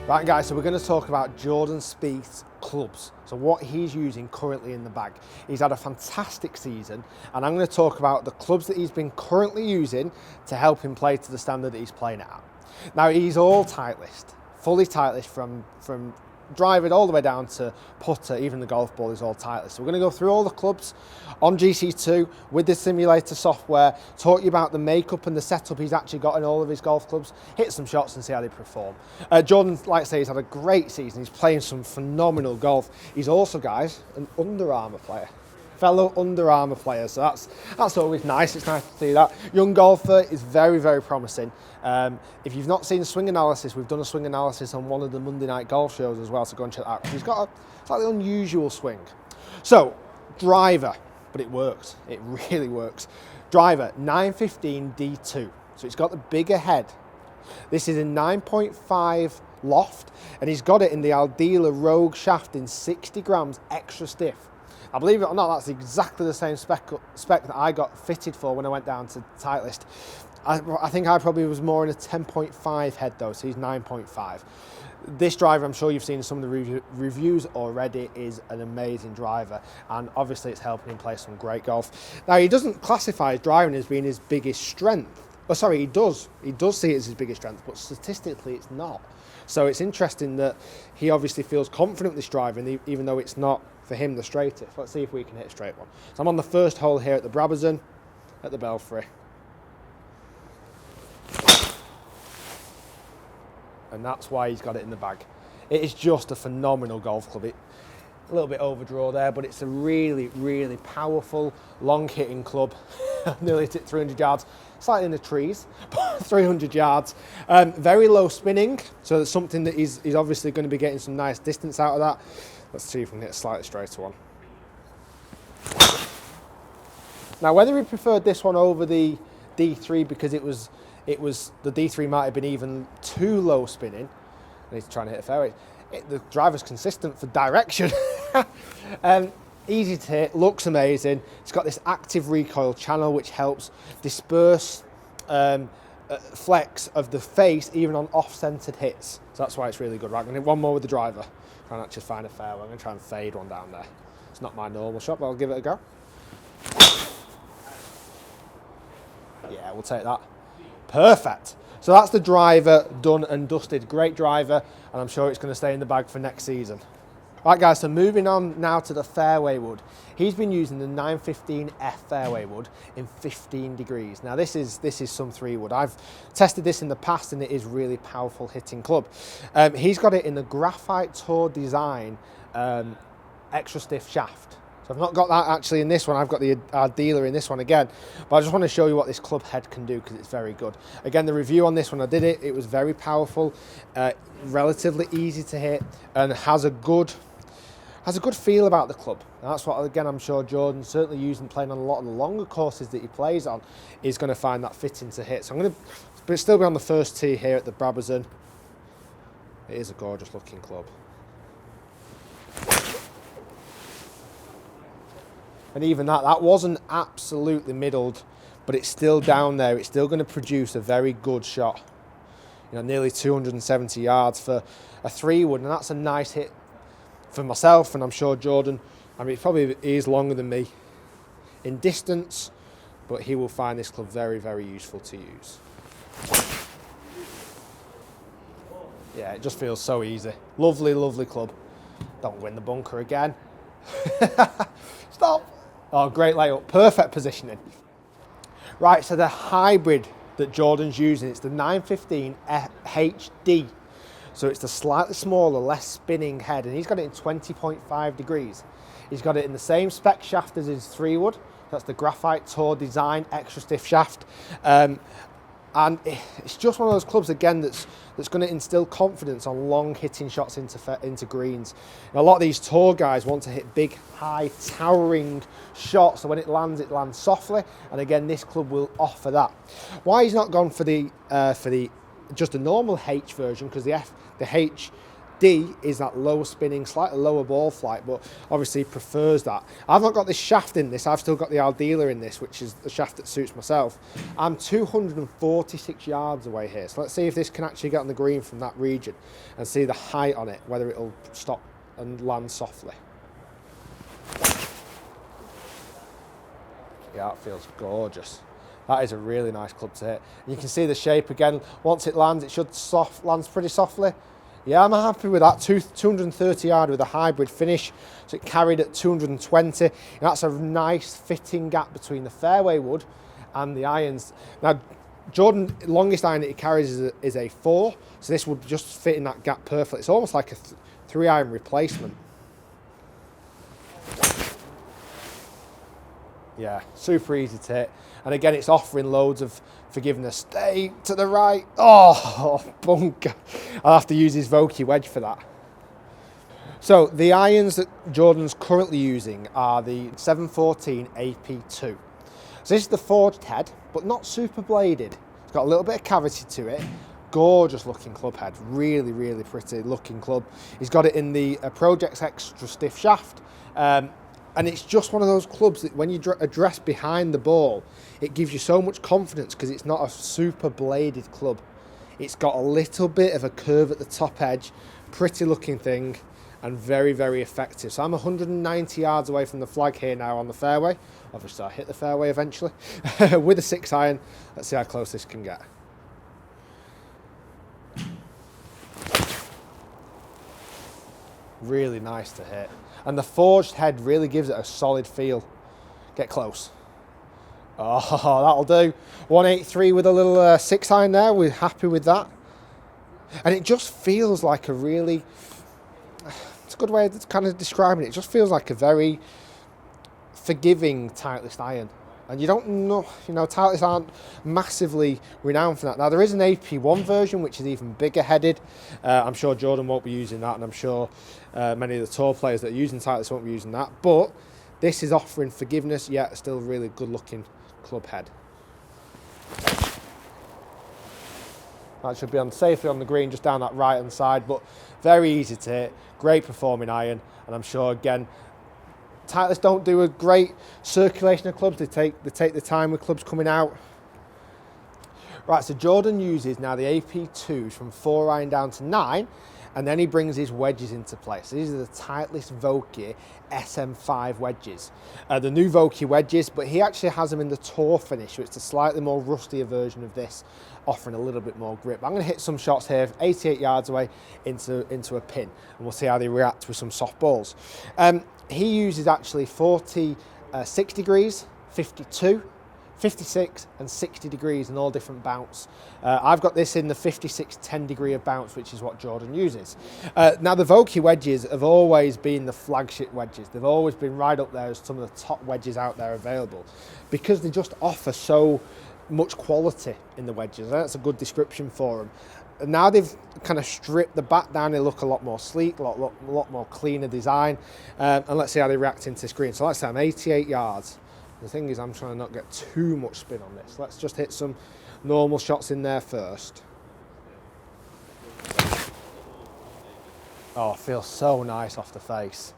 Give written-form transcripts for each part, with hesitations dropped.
Right guys, so we're going to talk about Jordan Spieth's clubs. So what he's using currently in the bag. He's had a fantastic season, and I'm going to talk about the clubs that he's been currently using to help him play to the standard that he's playing at. Now he's all Titleist, fully Titleist from driving all the way down to putter, even the golf ball is all Titleist. So we're going to go through all the clubs on GC2 with the simulator software, talk to you about the makeup and the setup he's actually got in all of his golf clubs, hit some shots and see how they perform. Jordan, like I say, he's had a great season. He's playing some phenomenal golf. He's also, guys, an Under Armour player. Fellow Under Armour player, so that's always nice. It's nice to see that. Young golfer is very, very promising. If you've not seen swing analysis, we've done a swing analysis on one of the Monday night golf shows as well, so go and check that out. He's got a slightly unusual swing. So, driver, but it works. It really works. Driver, 915 D2. So it's got the bigger head. This is a 9.5 loft, and he's got it in the Aldila Rogue shaft in 60 grams extra stiff. I believe it or not, that's exactly the same spec that I got fitted for when I went down to Titleist. I think I probably was more in a 10.5 head though, so he's 9.5. This driver, I'm sure you've seen some of the reviews already, is an amazing driver, and obviously it's helping him play some great golf. Now he doesn't classify his driving as being his biggest strength. Oh, sorry, he does see it as his biggest strength, but statistically it's not. So it's interesting that he obviously feels confident with this driving, even though it's not for him the straightest. Let's see if we can hit a straight one. So I'm on the first hole here at the Brabazon, at the Belfry. And that's why he's got it in the bag. It is just a phenomenal golf club. A little bit overdraw there, but it's a really, really powerful, long hitting club. Nearly hit it 300 yards, slightly in the trees, but 300 yards. Very low spinning, so that's something that he's obviously going to be getting some nice distance out of that. Let's see if we can hit a slightly straighter one. Now, whether he preferred this one over the D3 because it was the D3 might have been even too low spinning, and he's trying to hit a fairway. The driver's consistent for direction. Easy to hit, looks amazing. It's got this active recoil channel which helps disperse flex of the face even on off-centered hits. So that's why it's really good. Right, I'm going to hit one more with the driver. Try and actually find a fairway. I'm going to try and fade one down there. It's not my normal shot, but I'll give it a go. Yeah, we'll take that. Perfect. So that's the driver done and dusted. Great driver, and I'm sure it's going to stay in the bag for next season. Right guys, so moving on now to the fairway wood. He's been using the 915F fairway wood in 15 degrees. Now this is some 3 wood. I've tested this in the past and it is really powerful hitting club. He's got it in the graphite tour design extra stiff shaft. So I've not got that actually in this one. I've got our dealer in this one again, but I just want to show you what this club head can do because it's very good. Again, the review on this one, I did it. It was very powerful, relatively easy to hit, and has a good feel about the club. And that's what, again, I'm sure Jordan, certainly using playing on a lot of the longer courses that he plays on, is going to find that fitting to hit. So I'm going to still be on the first tee here at the Brabazon. It is a gorgeous looking club. And even that wasn't absolutely middled, but it's still down there. It's still going to produce a very good shot. You know, nearly 270 yards for a 3 wood, and that's a nice hit for myself, and I'm sure Jordan, I mean, it probably is longer than me in distance, but he will find this club very, very useful to use. Yeah, it just feels so easy. Lovely, lovely club. Don't win the bunker again. Stop. Oh, great layup. Perfect positioning. Right, so the hybrid that Jordan's using, it's the 915 HD. So it's the slightly smaller, less spinning head, and he's got it in 20.5 degrees. He's got it in the same spec shaft as his 3 wood. That's the graphite tour design extra stiff shaft. And it's just one of those clubs, again, that's going to instill confidence on long hitting shots into greens. And a lot of these tour guys want to hit big, high, towering shots, so when it lands softly. And again, this club will offer that. Why he's not gone for the just a normal H version, because the H D is that lower spinning, slightly lower ball flight, but obviously he prefers that. I've not got this shaft in this, I've still got the Aldila in this, which is the shaft that suits myself. I'm 246 yards away here, so let's see if this can actually get on the green from that region and see the height on it, whether it'll stop and land softly. Yeah, that feels gorgeous. That is a really nice club to hit. And you can see the shape again. Once it lands, it should lands pretty softly. Yeah, I'm happy with that. 230 yard with a hybrid finish. So it carried at 220. And that's a nice fitting gap between the fairway wood and the irons. Now, Jordan, longest iron that he carries is a 4. So this would just fit in that gap perfectly. It's almost like a 3 iron replacement. Yeah, super easy to hit. And again, it's offering loads of forgiveness. Stay to the right. Oh, bunker. I'll have to use his Vokey wedge for that. So the irons that Jordan's currently using are the 714 AP2. So this is the forged head, but not super bladed. It's got a little bit of cavity to it. Gorgeous looking club head. Really, really pretty looking club. He's got it in the Projects Extra Stiff shaft. And it's just one of those clubs that when you address behind the ball, it gives you so much confidence because it's not a super bladed club. It's got a little bit of a curve at the top edge, pretty looking thing, and very, very effective. So I'm 190 yards away from the flag here now on the fairway. Obviously I'll hit the fairway eventually with a 6 iron. Let's see how close this can get. Really nice to hit. And the forged head really gives it a solid feel. Get close. Oh, that'll do. 183 with a little 6 iron there. We're happy with that. And it just feels like a really, it's a good way of kind of describing it. It just feels like a very forgiving Titleist iron. And you don't know, Titleists aren't massively renowned for that. Now, there is an AP1 version, which is even bigger headed. I'm sure Jordan won't be using that, and I'm sure many of the tour players that are using Titleists won't be using that. But this is offering forgiveness, yet still really good looking club head. That should be on safely on the green, just down that right hand side, but very easy to hit. Great performing iron, and I'm sure, again, Titleists don't do a great circulation of clubs. They take the time with clubs coming out. Right, so Jordan uses now the AP2s from 4 iron down to 9, and then he brings his wedges into place. So these are the Titleist Vokey SM5 wedges. The new Vokey wedges, but he actually has them in the Tour finish, so it's a slightly more rustier version of this, offering a little bit more grip. I'm going to hit some shots here, 88 yards away into a pin, and we'll see how they react with some soft balls. He uses actually 46 degrees, 52, 56 and 60 degrees in all different bounce. I've got this in the 56 10 degree of bounce, which is what Jordan uses. Now the Vokey wedges have always been the flagship wedges. They've always been right up there as some of the top wedges out there available because they just offer so much quality in the wedges. That's a good description for them. And now they've kind of stripped the back down, they look a lot more sleek, a lot more cleaner design. And let's see how they react into this green. So let's say I'm 88 yards. The thing is, I'm trying to not get too much spin on this. Let's just hit some normal shots in there first. Oh, it feels so nice off the face.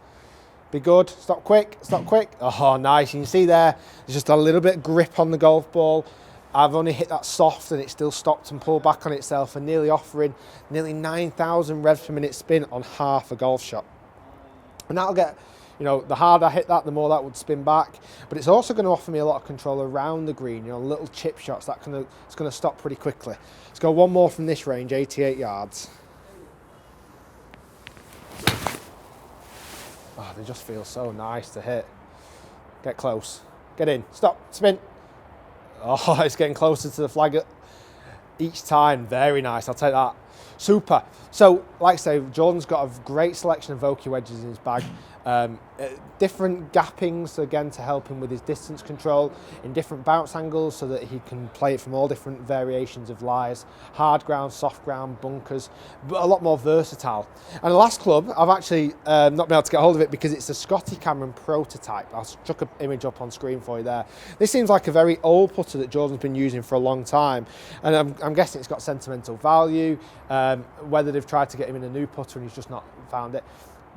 Be good, stop quick, stop quick. Oh, nice, you can see there, there's just a little bit of grip on the golf ball. I've only hit that soft and it still stopped and pulled back on itself and nearly offering nearly 9,000 revs per minute spin on half a golf shot. And that'll get, the harder I hit that, the more that would spin back. But it's also going to offer me a lot of control around the green, little chip shots. It's going to stop pretty quickly. Let's go one more from this range, 88 yards. Oh, they just feel so nice to hit. Get close, get in, stop, spin. Oh, it's getting closer to the flag each time. Very nice, I'll take that. Super. So, like I say, Jordan's got a great selection of Vokey wedges in his bag. Different gappings, again, to help him with his distance control, in different bounce angles so that he can play it from all different variations of lies, hard ground, soft ground, bunkers, but a lot more versatile. And the last club, I've actually not been able to get hold of it because it's a Scotty Cameron prototype. I'll chuck an image up on screen for you there. This seems like a very old putter that Jordan's been using for a long time, and I'm guessing it's got sentimental value, whether they've tried to get him in a new putter and he's just not found it.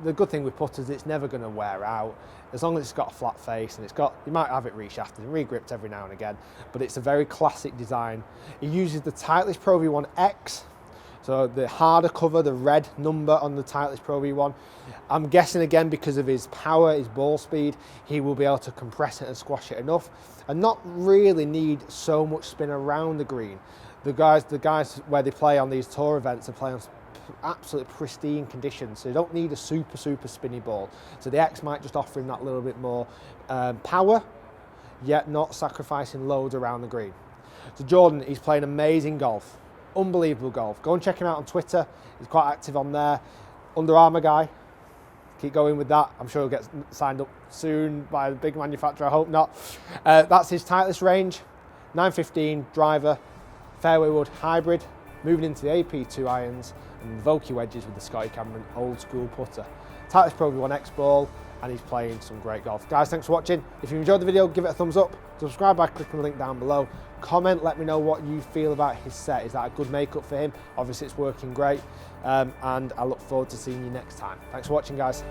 The good thing with putters, it's never going to wear out as long as it's got a flat face, and you might have it reshafted and re-gripped every now and again, but it's a very classic design. He uses the Titleist Pro V1 X, so the harder cover, the red number on the Titleist Pro V1. I'm guessing again because of his power, his ball speed, he will be able to compress it and squash it enough and not really need so much spin around the green. The guys where they play on these tour events are playing absolute pristine conditions, so you don't need a super spinny ball. So the X might just offer him that little bit more power, yet not sacrificing loads around the green. So Jordan, he's playing amazing golf, unbelievable golf. Go and check him out on Twitter, he's quite active on there. Under Armour guy, keep going with that. I'm sure he'll get signed up soon by a big manufacturer, I hope not. That's his Titleist range, 915 driver, fairway wood hybrid, moving into the AP2 irons and Vokey wedges with the Scotty Cameron old school putter. Titleist Pro V1 X ball, and he's playing some great golf. Guys, thanks for watching. If you enjoyed the video, give it a thumbs up. Subscribe by clicking the link down below. Comment, let me know what you feel about his set. Is that a good makeup for him? Obviously it's working great. And I look forward to seeing you next time. Thanks for watching, guys.